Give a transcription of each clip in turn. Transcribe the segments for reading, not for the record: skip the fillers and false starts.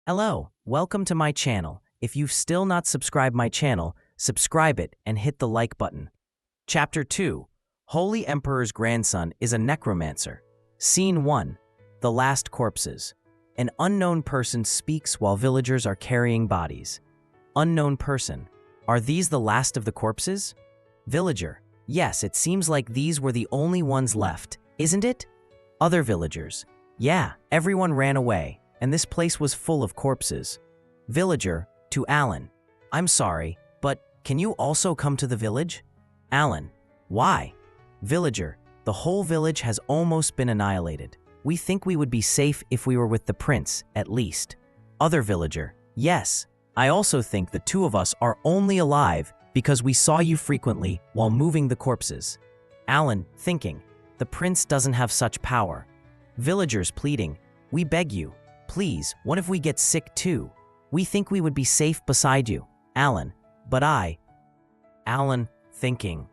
Hello, welcome to my channel. If you've still not subscribed my channel, subscribe it and hit the like button. Chapter 2. Holy Emperor's grandson is a necromancer. Scene 1. The last corpses. An unknown person speaks while villagers are carrying bodies. Unknown person. Are these the last of the corpses? Villager. Yes, it seems like these were the only ones left, isn't it? Other villagers. Yeah, everyone ran away, and this place was full of corpses. Villager, to Alan. I'm sorry, but can you also come to the village? Alan. Why? Villager. The whole village has almost been annihilated. We think we would be safe if we were with the prince, at least. Other villager. Yes. I also think the two of us are only alive because we saw you frequently while moving the corpses. Alan, thinking. The prince doesn't have such power. Villagers pleading. We beg you. Please, what if we get sick too? We think we would be safe beside you. Alan. But I. Alan, thinking.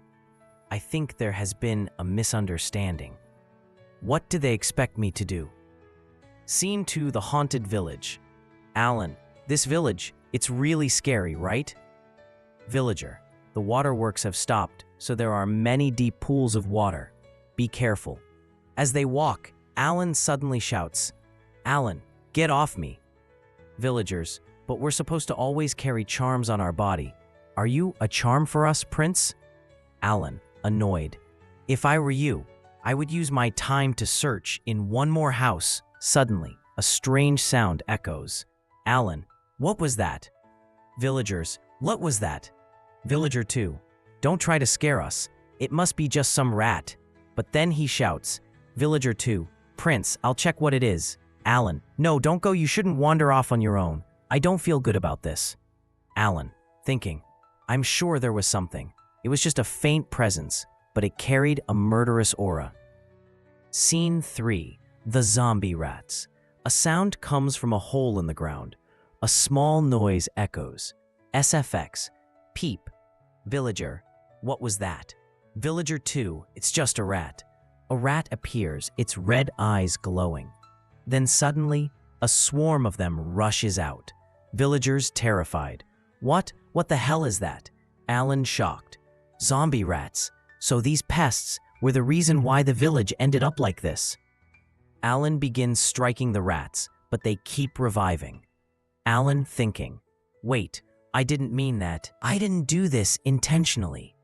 I think there has been a misunderstanding. What do they expect me to do? Scene 2. The haunted village. Alan. This village, it's really scary, right? Villager. The waterworks have stopped, so there are many deep pools of water. Be careful. As they walk, Alan suddenly shouts, Alan, get off me. Villagers. But we're supposed to always carry charms on our body. Are you a charm for us, Prince? Alan, annoyed. If I were you, I would use my time to search in one more house. Suddenly, a strange sound echoes. Alan, what was that? Villagers, what was that? Villager 2, don't try to scare us. It must be just some rat. But then he shouts, Villager 2, Prince, I'll check what it is. Alan, no, don't go, you shouldn't wander off on your own. I don't feel good about this. Alan, thinking, I'm sure there was something. It was just a faint presence, but it carried a murderous aura. Scene 3. The zombie rats. A sound comes from a hole in the ground. A small noise echoes. SFX. Peep. Villager. What was that? Villager 2. It's just a rat. A rat appears, its red eyes glowing. Then suddenly, a swarm of them rushes out. Villagers terrified. What the hell is that? Alan shocked. Zombie rats. So these pests were the reason why the village ended up like this. Alan begins striking the rats, but they keep reviving. Alan thinking, wait, I didn't mean that. I didn't do this intentionally.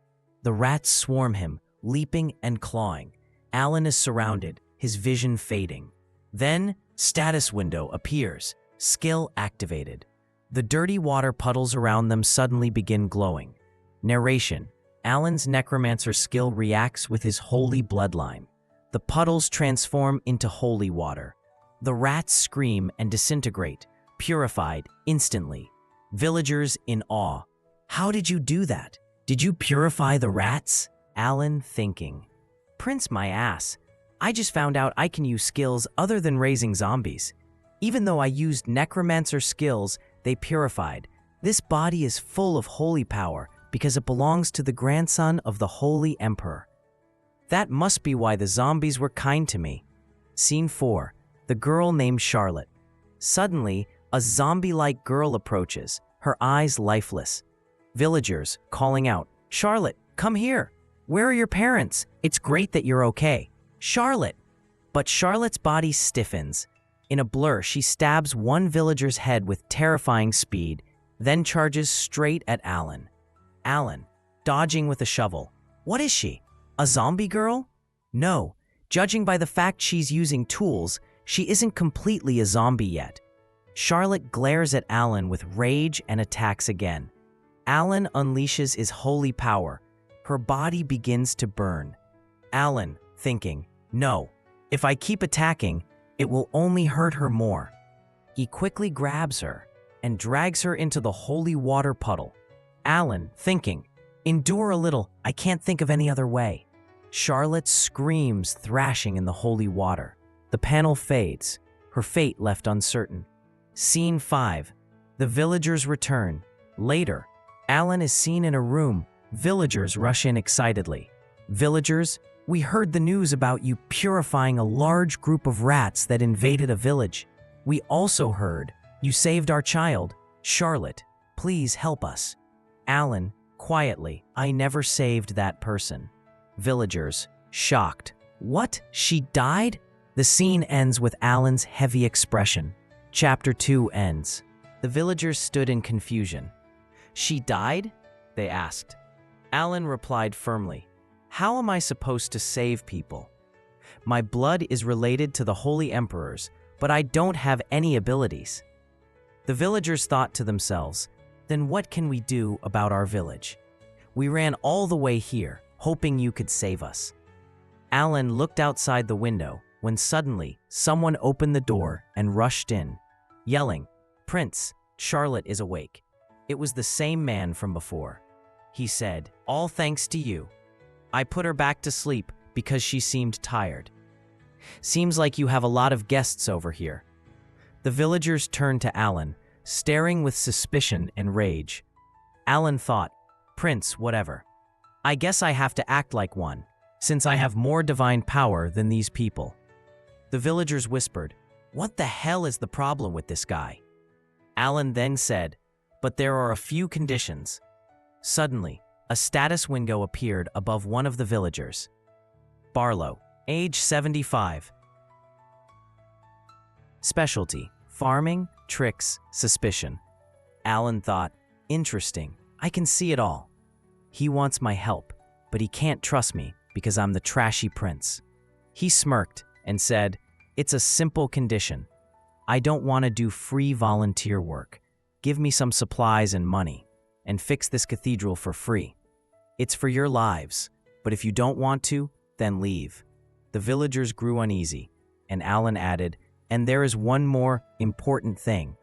The rats swarm him, leaping and clawing. Alan is surrounded, his vision fading. Then, status window appears, skill activated. The dirty water puddles around them suddenly begin glowing. Narration. Alan's necromancer skill reacts with his holy bloodline. The puddles transform into holy water. The rats scream and disintegrate, purified instantly. Villagers in awe. How did you do that? Did you purify the rats? Alan thinking. Prince, my ass. I just found out I can use skills other than raising zombies. Even though I used necromancer skills, they purified. This body is full of holy power because it belongs to the grandson of the Holy Emperor. That must be why the zombies were kind to me. Scene 4. The girl named Charlotte. Suddenly, a zombie-like girl approaches, her eyes lifeless. Villagers calling out, Charlotte, come here. Where are your parents? It's great that you're okay. Charlotte! But Charlotte's body stiffens. In a blur, she stabs one villager's head with terrifying speed, then charges straight at Alan. Alan, dodging with a shovel. What is she? A zombie girl? No. Judging by the fact she's using tools, she isn't completely a zombie yet. Charlotte glares at Alan with rage and attacks again. Alan unleashes his holy power. Her body begins to burn. Alan, thinking, no, if I keep attacking, it will only hurt her more. He quickly grabs her and drags her into the holy water puddle. Alan, thinking, endure a little, I can't think of any other way. Charlotte screams, thrashing in the holy water. The panel fades, her fate left uncertain. Scene 5. The villagers return. Later, Alan is seen in a room. Villagers rush in excitedly. Villagers, we heard the news about you purifying a large group of rats that invaded a village. We also heard You saved our child. Charlotte, please help us. Alan, quietly, I never saved that person. Villagers, shocked. What? She died? The scene ends with Alan's heavy expression. Chapter 2 ends. The villagers stood in confusion. She died? They asked. Alan replied firmly, how am I supposed to save people? My blood is related to the Holy Emperors, but I don't have any abilities. The villagers thought to themselves, then what can we do about our village? We ran all the way here, hoping you could save us. Alan looked outside the window when suddenly someone opened the door and rushed in, yelling, Prince, Charlotte is awake. It was the same man from before. He said, all thanks to you. I put her back to sleep because she seemed tired. Seems like you have a lot of guests over here. The villagers turned to Alan, staring with suspicion and rage. Alan thought, Prince, whatever. I guess I have to act like one, since I have more divine power than these people. The villagers whispered, what the hell is the problem with this guy? Alan then said, but there are a few conditions. Suddenly, a status window appeared above one of the villagers. Barlow, age 75. Specialty, farming, tricks, suspicion. Alan thought, interesting, I can see it all. He wants my help, but he can't trust me because I'm the trashy prince. He smirked and said, it's a simple condition. I don't want to do free volunteer work. Give me some supplies and money, and fix this cathedral for free. It's for your lives, but if you don't want to, then leave. The villagers grew uneasy, and Alan added, and there is one more important thing.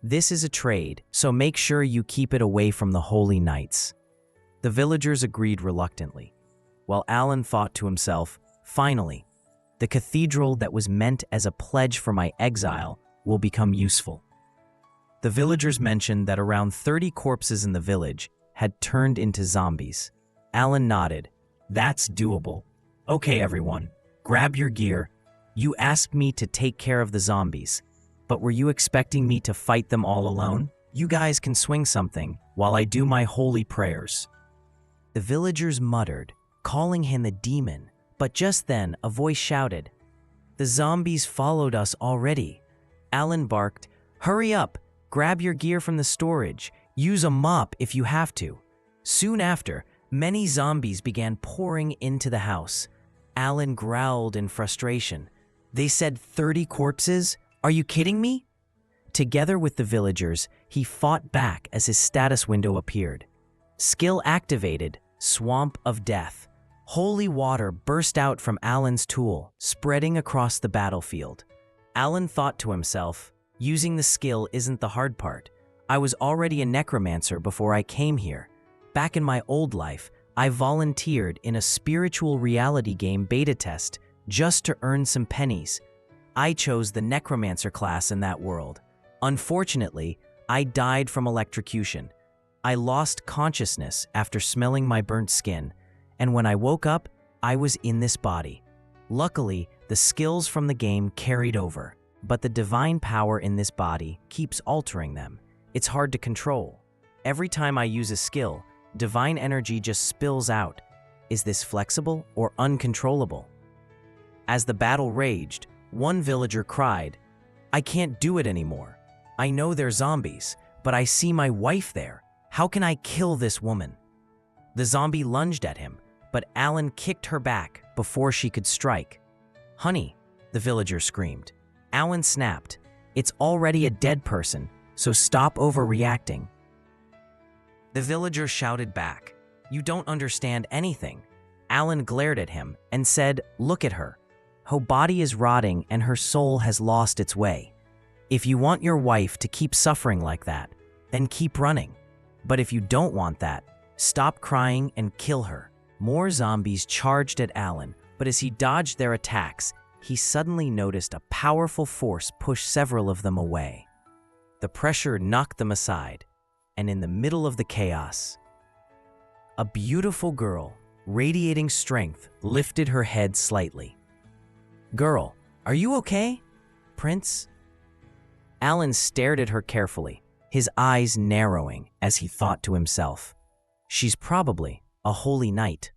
This is a trade, so make sure you keep it away from the holy knights. The villagers agreed reluctantly, while Alan thought to himself, finally, the cathedral that was meant as a pledge for my exile will become useful. The villagers mentioned that around 30 corpses in the village had turned into zombies. Alan nodded. That's doable. Okay, everyone, grab your gear. You asked me to take care of the zombies, but were you expecting me to fight them all alone? You guys can swing something while I do my holy prayers. The villagers muttered, calling him a demon, but just then a voice shouted, the zombies followed us already. Alan barked, hurry up, grab your gear from the storage, use a mop if you have to. Soon after, many zombies began pouring into the house. Alan growled in frustration. They said 30 corpses? Are you kidding me? Together with the villagers, he fought back as his status window appeared. Skill activated, Swamp of Death. Holy water burst out from Alan's tool, spreading across the battlefield. Alan thought to himself, using the skill isn't the hard part. I was already a necromancer before I came here. Back in my old life, I volunteered in a spiritual reality game beta test just to earn some pennies. I chose the necromancer class in that world. Unfortunately, I died from electrocution. I lost consciousness after smelling my burnt skin, and when I woke up, I was in this body. Luckily, the skills from the game carried over, but the divine power in this body keeps altering them. It's hard to control. Every time I use a skill, divine energy just spills out. Is this flexible or uncontrollable? As the battle raged, one villager cried, I can't do it anymore. I know they're zombies, but I see my wife there. How can I kill this woman? The zombie lunged at him, but Alan kicked her back before she could strike. Honey, the villager screamed. Alan snapped. It's already a dead person, so stop overreacting. The villager shouted back, You don't understand anything. Alan glared at him and said, Look at her. Her body is rotting and her soul has lost its way. If you want your wife to keep suffering like that, then keep running. But if you don't want that, stop crying and kill her. More zombies charged at Alan, but as he dodged their attacks, he suddenly noticed a powerful force push several of them away. The pressure knocked them aside, and in the middle of the chaos, a beautiful girl, radiating strength, lifted her head slightly. Girl, are you okay? Prince? Alan stared at her carefully, his eyes narrowing as he thought to himself, "She's probably a holy knight."